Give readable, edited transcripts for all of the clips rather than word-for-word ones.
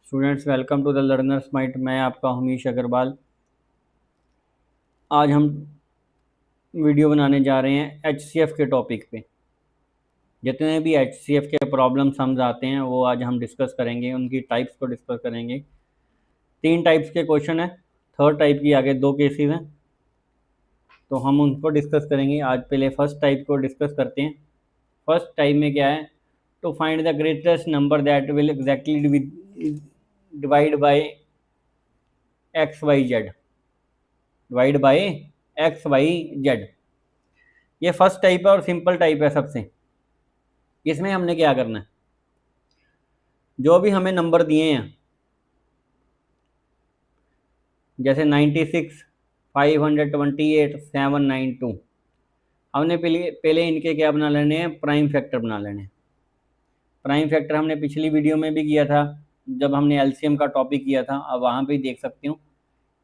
Students welcome to the learners mind. मैं आपका Hamish Agarwal. आज हम वीडियो बनाने जा रहे हैं एचसीएफ के टॉपिक पे। जितने भी एचसीएफ के प्रॉब्लम्स हम आते हैं वो आज हम डिस्कस करेंगे, उनकी टाइप्स को डिस्कस करेंगे। 3 टाइप्स के क्वेश्चन है, थर्ड टाइप की आगे 2 केसेस हैं, तो हम उनको डिस्कस करेंगे। आज पहले फर्स्ट टाइप को डिस्कस करते हैं। फर्स्ट टाइप में क्या है, to find the greatest number that will exactly divide by X Y Z, divide by X Y Z. ये फर्स्ट टाइप है और सिंपल टाइप है सबसे। इसमें हमने क्या करना है, जो भी हमें नंबर दिए हैं जैसे 96, 528, 792, हमने पहले इनके क्या बना लेने हैं, प्राइम फैक्टर बना लेने हैं। प्राइम फैक्टर हमने पिछली वीडियो में भी किया था जब हमने एलसीएम का टॉपिक किया था, अब वहाँ पे देख सकते हो।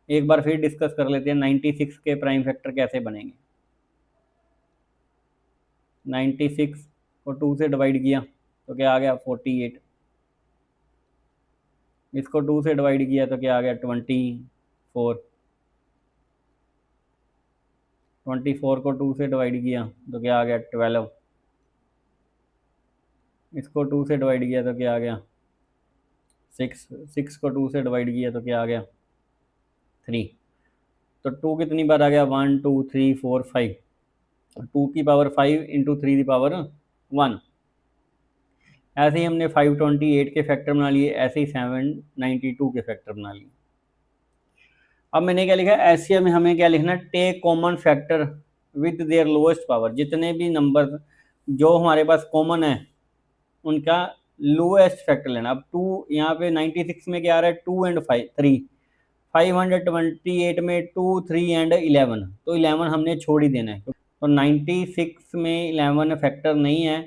एक बार फिर डिस्कस कर लेते हैं 96 के प्राइम फैक्टर कैसे बनेंगे। 96 को 2 से डिवाइड किया तो क्या आ गया 48, इसको 2 से डिवाइड किया तो क्या आ गया 24, 24 को 2 से डिवाइड किया तो क्या आ गया 12, इसको 2 से डिवाइड किया तो क्या आ गया 6, 6 को 2 से डिवाइड किया तो क्या आ गया 3। तो 2 कितनी बार आ गया 1 2 3 4 5, 2 की पावर 5 इंटू 3 की पावर 1। ऐसे ही हमने 528 के फैक्टर बना लिए, ऐसे ही 792 के फैक्टर बना लिए। अब मैंने क्या लिखा, ऐसे में हमें क्या लिखना, take common factor with their lowest power. जितने भी नंबर जो हमारे पास कॉमन है उनका लोएस्ट फैक्टर लेना। अब 2 यहाँ पे 96 में क्या आ रहा है 2 एंड 5 3, 528 में 2 3 एंड 11, तो 11 हमने छोड़ ही देना है। तो 96 में 11 फैक्टर नहीं है,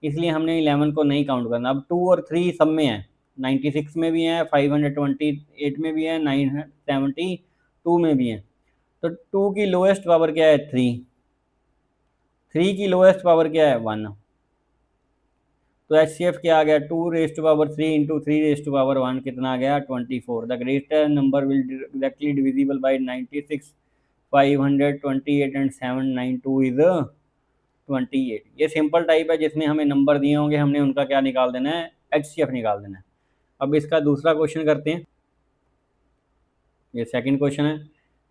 इसलिए हमने 11 को नहीं काउंट करना। अब 2 और 3 सब में है, 96 में भी है, 528 में भी है, 972 में भी है। तो 2 की लोएस्ट पावर क्या है 3, 3 की लोएस्ट पावर क्या है 1। तो एचसीएफ क्या आ गया 2 raise to power 3 into 3 raise to power 1, कितना आ गया 24। The greater number will directly divisible by 96, 528 and 792 is 28। ये सिंपल टाइप है जिसमें हमें नंबर दिए होंगे, हमने उनका क्या निकाल देना है, एचसीएफ निकाल देना है। अब इसका दूसरा क्वेश्चन करते हैं। ये सेकंड क्वेश्चन है,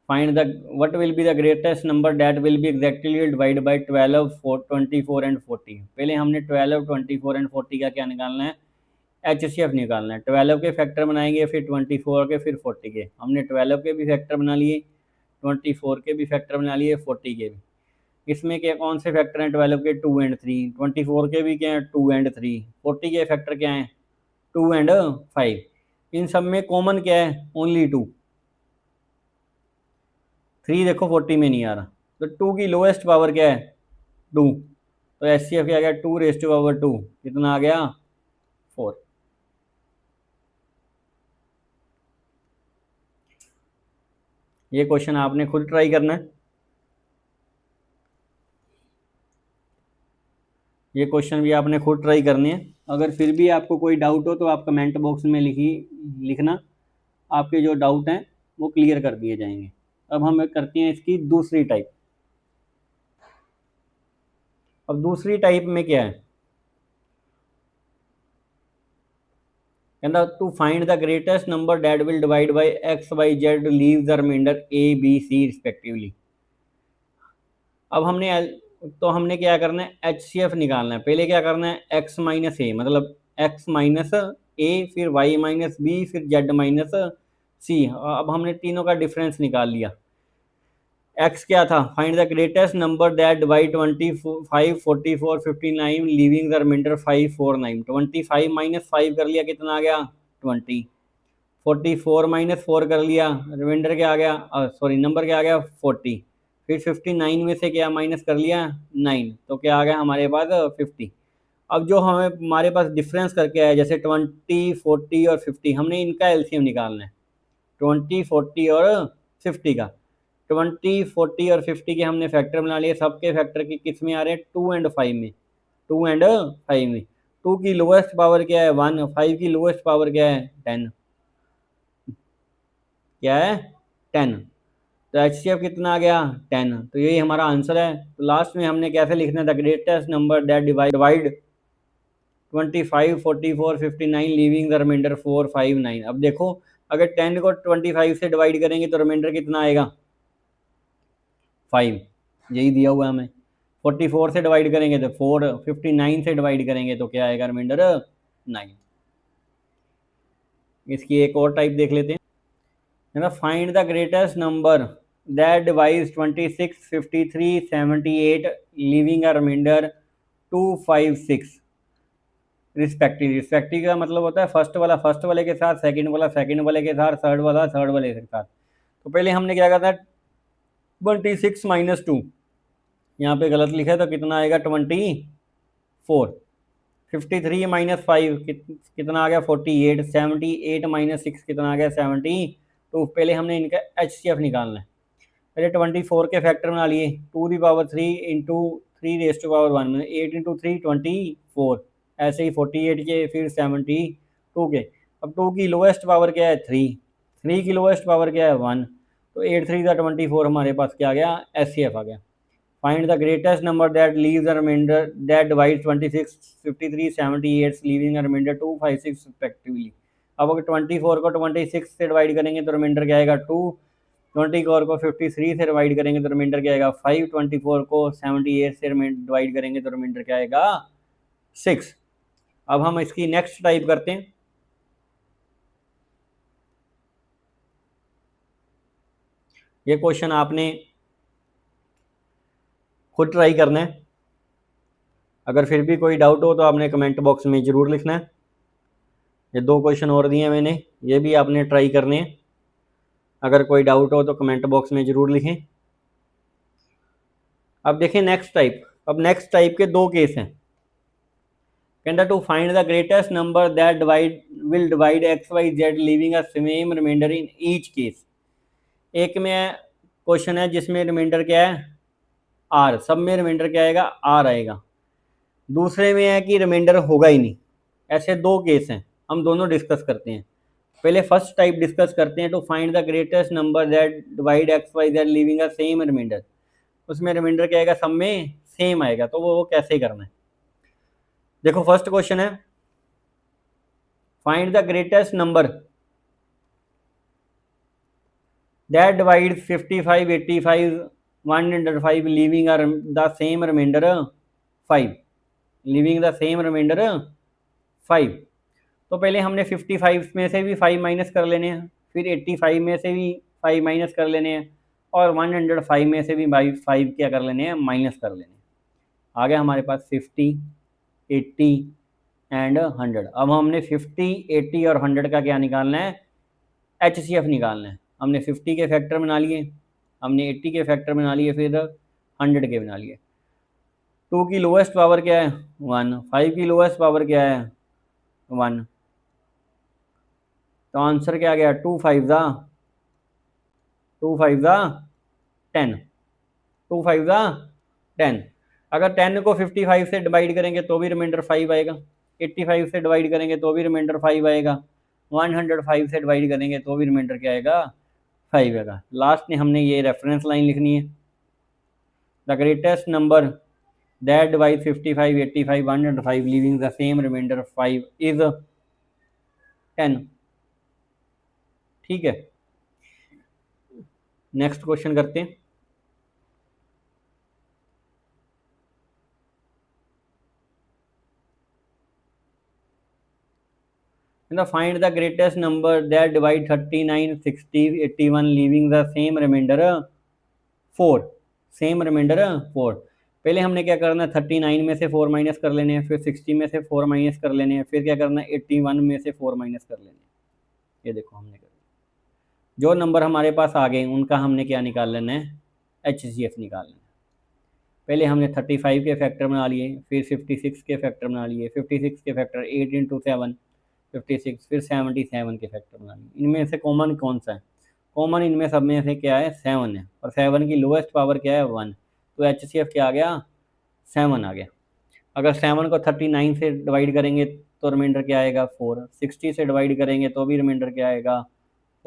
find the what will be the greatest number that will be exactly divide by 12, 24 and 40। पहले हमने 12, 24 एंड 40 का क्या निकालना है, एचसीएफ निकालना है। 12 के फैक्टर बनाएंगे, फिर 24 के, फिर 40 के। हमने 12 के भी फैक्टर बना लिए, 24 के भी फैक्टर बना लिए, 40 के भी। इसमें क्या कौन से फैक्टर हैं 12 के, 2 एंड 3। 24 के भी क्या हैं 2 एंड 3। 40 के फैक्टर क्या हैं 2 एंड 5। इन सब में कॉमन क्या है, ओनली 2। 3 देखो 40 में नहीं आ रहा, तो 2 की लोएस्ट पावर क्या है 2। तो एचसीएफ क्या आ गया 2 रेज टू पावर 2, कितना आ गया 4। ये क्वेश्चन आपने खुद ट्राई करना है। ये क्वेश्चन भी आपने खुद ट्राई करने हैं। अगर फिर भी आपको कोई डाउट हो तो आप कमेंट बॉक्स में लिखना, आपके जो डाउट हैं वो क्लियर कर दिए जाएंगे। अब हम करते हैं इसकी दूसरी टाइप। अब दूसरी टाइप में क्या है, कहता to find the greatest number that will divide by X Y Z leave the remainder A B C respectively. अब हमने क्या करना है, एचसीएफ निकालना है। पहले क्या करना है, एक्स माइनस ए, मतलब एक्स माइनस ए, फिर वाई माइनस बी, फिर जेड माइनस सी। अब हमने तीनों का डिफरेंस निकाल लिया। एक्स क्या था, find the greatest number that divide 25, 44, 59 leaving the remainder 5, 4, 9। 25 minus 5 कर लिया, कितना आ गया 20। 44 माइनस 4 कर लिया, रिमाइंडर क्या आ गया, सॉरी नंबर क्या आ गया 40। फिर 59 में से क्या माइनस कर लिया 9, तो क्या आ गया हमारे पास 50। अब जो हमारे पास डिफरेंस करके आया, जैसे 20, 40 और 50, हमने इनका एलसीएम निकालना है। 20, 40 और 50 का। 20, 40 और 50 के हमने फैक्टर बना लिए। सबके फैक्टर की किस में आ रहे हैं 2 एंड 5 में, 2 एंड 5 में। 2 की लोएस्ट पावर क्या है 1, 5 की लोएस्ट पावर क्या है 10। क्या है 10। तो HCF कितना आ गया 10। तो यही हमारा आंसर है। तो लास्ट में हमने कैसे लिखना है, the greatest number that divide 25, 44, 59 leaving the remainder 4, 5, 9। अब देखो अगर 10 को 25 से डिवाइड करेंगे तो रिमाइंडर कितना आएगा 5, यही दिया हुआ है हमें। 44 से डिवाइड करेंगे तो 4, 59 से डिवाइड करेंगे तो क्या आएगा रिमाइंडर 9। इसकी एक और टाइप देख लेते हैं, है ना। Find the greatest number that divides 26, 53, 78 leaving a remainder 2, 5, 6 respective. Respective का मतलब होता है फर्स्ट वाला फर्स्ट वाले के साथ, सेकंड वाला सेकंड वाले के साथ, थर्ड वाला थर्ड वाले के साथ। तो पहले हमने क्या कहा था 26 माइनस 2, यहाँ पे गलत लिखा है तो कितना आएगा 24। 53 माइनस 5 कितना आ गया 48। 78 माइनस 6 कितना आ गया 72। पहले हमने इनका HCF निकालना है। पहले 24 के फैक्टर बना लिए, 2 the power 3 into 3 raise to power 1 में 8 इंटू 3 24। ऐसे ही 48 के, फिर 72 के। अब 2 की लोएस्ट पावर क्या है 3, 3 की लोएस्ट पावर क्या है 1। तो 8 3 का 24 हमारे पास क्या आ गया HCF आ गया। Find the greatest number that leaves a remainder that divides 26, 53, 78 leaving a remainder 2, 5, 6 respectively. अब अगर 24 को 26 से डिवाइड करेंगे तो रिमाइंडर क्या आएगा 2। 24 को 53 से डिवाइड करेंगे तो रिमाइंडर क्या आएगा 5। 24 को 78 से डिवाइड करेंगे तो रिमाइंडर क्या आएगा 6। अब हम इसकी नेक्स्ट टाइप करते हैं। ये क्वेश्चन आपने खुद ट्राई करना है। अगर फिर भी कोई डाउट हो तो आपने कमेंट बॉक्स में ज़रूर लिखना है। ये 2 क्वेश्चन और दिए हैं मैंने, ये भी आपने ट्राई करने हैं। अगर कोई डाउट हो तो कमेंट बॉक्स में ज़रूर लिखें। अब देखें नेक्स्ट टाइप। अब नेक्स्ट टाइप के 2 केस हैं। कहता to find the greatest number that will divide XYZ leaving a same remainder in each case. एक में क्वेश्चन है जिसमें रिमाइंडर क्या है R, सब में रिमाइंडर क्या आएगा R आएगा। दूसरे में है कि रिमाइंडर होगा ही नहीं। ऐसे 2 केस हैं, हम दोनों डिस्कस करते हैं। पहले फर्स्ट टाइप डिस्कस करते हैं, to find the greatest number that divide XYZ leaving a same remainder. उसमें रिमाइंडर क्या आएगा सब में सेम आएगा। तो वो कैसे करना है, देखो फर्स्ट क्वेश्चन है find the greatest number that divides 55, 85, 105 leaving the same remainder 5, leaving the same remainder 5। तो पहले हमने 55 में से भी 5 माइनस कर लेने हैं, फिर 85 में से भी 5 माइनस कर लेने हैं, और 105 में से भी 5 क्या कर लेने हैं माइनस कर लेने हैं। आ गया हमारे पास 50, 80 एंड 100। अब हमने 50, 80 और 100 का क्या निकालना है HCF निकालना है। हमने 50 के फैक्टर बना लिए, हमने 80 के फैक्टर बना लिए, फिर 100 के बना लिए। 2 की लोएस्ट पावर क्या है 1, 5 की लोएस्ट पावर क्या है 1। तो आंसर क्या आ गया 2 5 ज़ा 10, 2 5 ज़ा 10। अगर 10 को 55 से डिवाइड करेंगे तो भी रिमाइंडर 5 आएगा, 85 से डिवाइड करेंगे तो भी रिमाइंडर 5 आएगा, 105 से डिवाइड करेंगे तो भी रिमाइंडर क्या आएगा 5 आएगा। लास्ट में हमने ये रेफरेंस लाइन लिखनी है, the greatest number that divide 55, 85, 105 leaving the same remainder 5 is 10। ठीक है, नेक्स्ट क्वेश्चन करते हैं। Find the greatest number that divide 39, 60, 81 leaving the same remainder 4, same remainder 4। पहले हमने क्या करना है 39 में से 4 माइनस कर लेने हैं, फिर 60 में से 4 माइनस कर लेने हैं, फिर क्या करना है 81 में से 4 माइनस कर लेने हैं। ये देखो हमने कर जो नंबर हमारे पास आ गए उनका हमने क्या निकाल लेना है HCF निकाल लेना है। पहले हमने 35 के फैक्टर बना लिए, फिर 56 के फैक्टर बना लिए, 56 के फैक्टर 8 इंटू 7 56, फिर 77 के फैक्टर बना लिए। इनमें से कॉमन कौन सा है, कॉमन इनमें सब में से क्या है 7 है, और 7 की लोएस्ट पावर क्या है 1। तो HCF क्या आ गया 7 आ गया। अगर 7 को 39 से डिवाइड करेंगे तो रिमाइंडर क्या आएगा 4, 60 से डिवाइड करेंगे तो भी रिमाइंडर क्या आएगा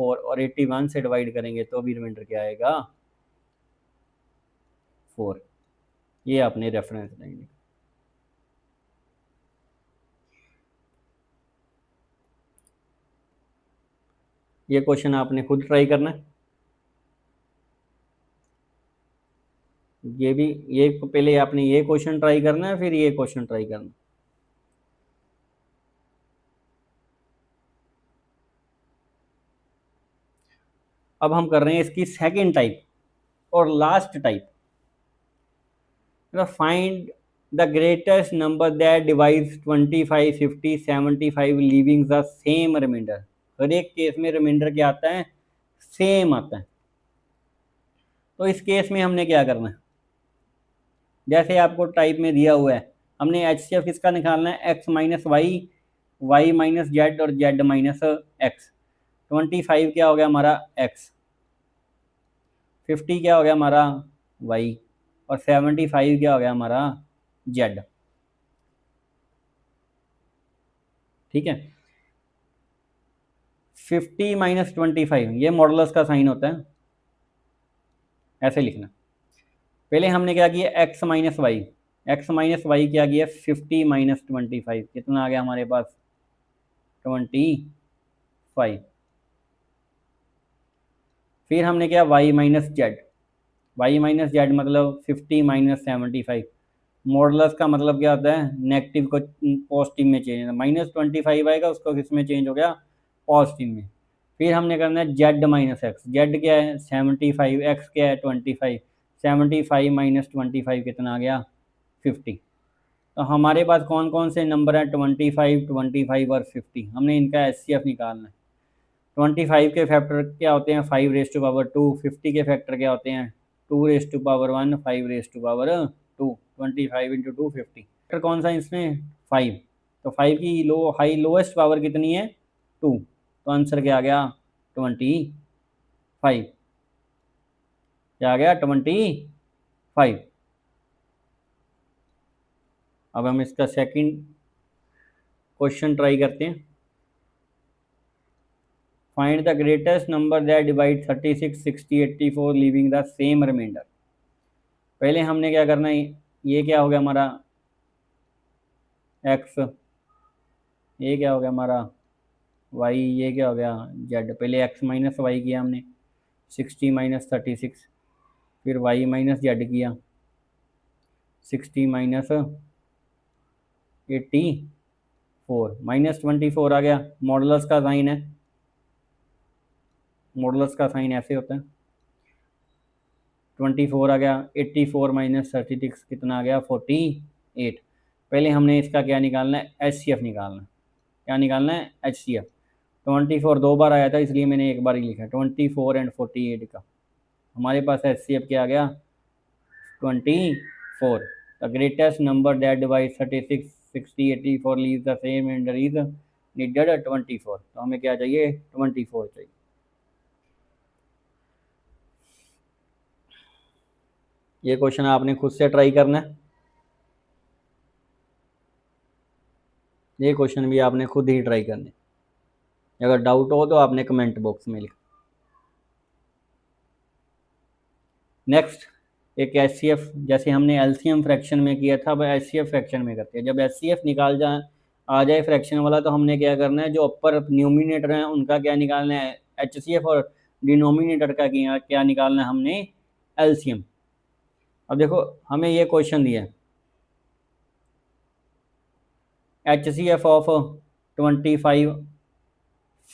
4 और 81 से डिवाइड करेंगे तो भी रिमाइंडर क्या आएगा 4। ये आपने रेफरेंस देंगे। ये क्वेश्चन आपने खुद ट्राई करना है। ये भी ये पहले आपने ये क्वेश्चन ट्राई करना है, फिर ये क्वेश्चन ट्राई करना है। अब हम कर रहे हैं इसकी सेकंड टाइप और last type. Find the greatest number that divides 25, 50, 75 leaving the same remainder. हर एक केस में रिमाइंडर क्या आता है, सेम आता है। तो इस केस में हमने क्या करना है, जैसे आपको टाइप में दिया हुआ है, हमने HCF किसका निकालना है, x minus Y, Y minus Z और जेड माइनस एक्स। 25 क्या हो गया हमारा x, 50 क्या हो गया हमारा y और 75 क्या हो गया हमारा z। ठीक है, 50 माइनस 25 ये मॉडुलस का साइन होता है, ऐसे लिखना। पहले हमने क्या किया, x माइनस वाई, क्या किया 50 माइनस 25, कितना आ गया हमारे पास 25। फिर हमने किया y माइनस जेड, मतलब 50 माइनस 75। मॉडुलस का मतलब क्या होता है, नेगेटिव को पॉजिटिव में चेंज, -25 आएगा, उसको किस में चेंज हो गया, पॉजिटिव में। फिर हमने करना है जेड माइनस एक्स, जेड क्या है 75, एक्स क्या है 25, 75 माइनस 25 कितना आ गया 50। तो हमारे पास कौन कौन से नंबर हैं, 25, 25 और 50। हमने इनका HCF निकालना है। 25 के फैक्टर क्या होते हैं, 5 रेस टू पावर 2। 50 के फैक्टर क्या होते हैं, 2 raise to power 1, 5 raise to power 2। 25 into 2 50। Factor कौन सा इसमें 5, तो 5 की लोएस्ट पावर कितनी है 2, तो आंसर क्या आ गया 25। क्या आ गया 25। अब हम इसका सेकंड क्वेश्चन ट्राई करते हैं। Find the greatest number that divide 36, 60, 84 leaving the same remainder. पहले हमने क्या करना है, ये क्या हो गया हमारा x, ये क्या हो गया हमारा y, ये क्या हो गया z। पहले x माइनस वाई किया हमने, 60 माइनस 36, फिर y माइनस जेड किया, 60 माइनस 84, माइनस 24 आ गया। मॉडुलस का साइन है, मॉडुलस का साइन ऐसे होता है। 24 आ गया, 84 माइनस 36 कितना आ गया 48। पहले हमने इसका क्या निकालना है, HCF निकालना है। क्या निकालना है, HCF। 24 दो बार आया था इसलिए मैंने एक बार ही लिखा, 24 एंड 48 का। हमारे पास HCF क्या आ गया 24। The greatest number that divide 36, 60, 84 leave the same remainder is needed 24। तो हमें क्या चाहिए 24 चाहिए। ये क्वेश्चन आपने खुद से ट्राई करना है, ये क्वेश्चन भी आपने खुद ही ट्राई करना है। अगर डाउट हो तो आपने कमेंट बॉक्स में लिखा। नेक्स्ट एक HCF, जैसे हमने LCM फ्रैक्शन में किया था, अब HCF फ्रैक्शन में करते हैं। जब HCF निकाल आ जाए फ्रैक्शन वाला, तो हमने क्या करना है, जो अपर न्यूमिनेटर हैं उनका क्या निकालना है HCF, और डिनोमिनेटर का क्या निकालना है हमने LCM। अब देखो हमें ये क्वेश्चन दिया है, HCF ऑफ 25,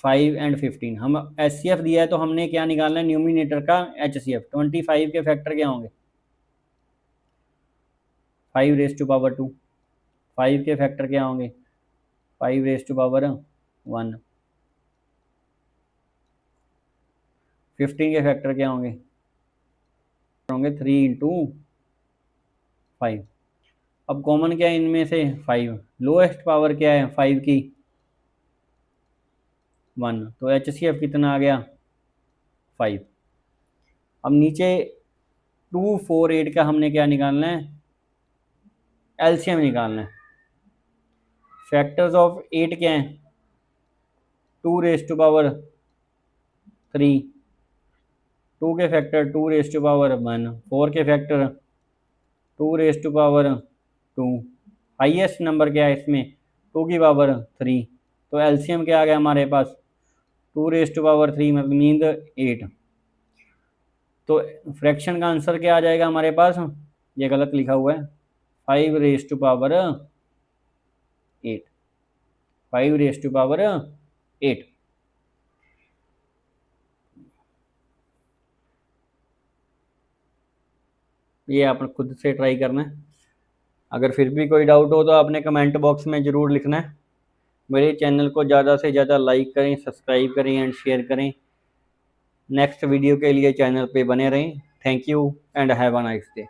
5 एंड 15। हम HCF दिया है तो हमने क्या निकालना है, न्यूमिनेटर का HCF। 25 के फैक्टर क्या होंगे, 5 रेस टू पावर 2। 5 के फैक्टर क्या होंगे, 5 रेस टू पावर 1। 15 के फैक्टर क्या होंगे 3 इंटू 5। अब कॉमन क्या है इनमें से 5, लोएस्ट पावर क्या है 5 की 1, तो HCF कितना आ गया 5। अब नीचे 2, 4, 8 का हमने क्या निकालना है, LCM निकालना है। फैक्टर्स ऑफ 8 क्या हैं, 2 रेस टू पावर 3, 2 के फैक्टर 2 रेज टू पावर 1, 4 के factor 2 raise to power 2, highest number क्या है इसमें 2 की पावर 3, तो एलसीएम क्या आ गया हमारे पास 2 रेज टू पावर 3 मतलब मीन 8। तो फ्रैक्शन का आंसर क्या आ जाएगा हमारे पास, ये गलत लिखा हुआ है 5 raise to power 8, 5 raise to power 8। ये आपने खुद से ट्राई करना है। अगर फिर भी कोई डाउट हो तो आपने कमेंट बॉक्स में ज़रूर लिखना है। मेरे चैनल को ज़्यादा से ज़्यादा लाइक करें, सब्सक्राइब करें एंड शेयर करें। नेक्स्ट वीडियो के लिए चैनल पे बने रहें। Thank you and have a nice day.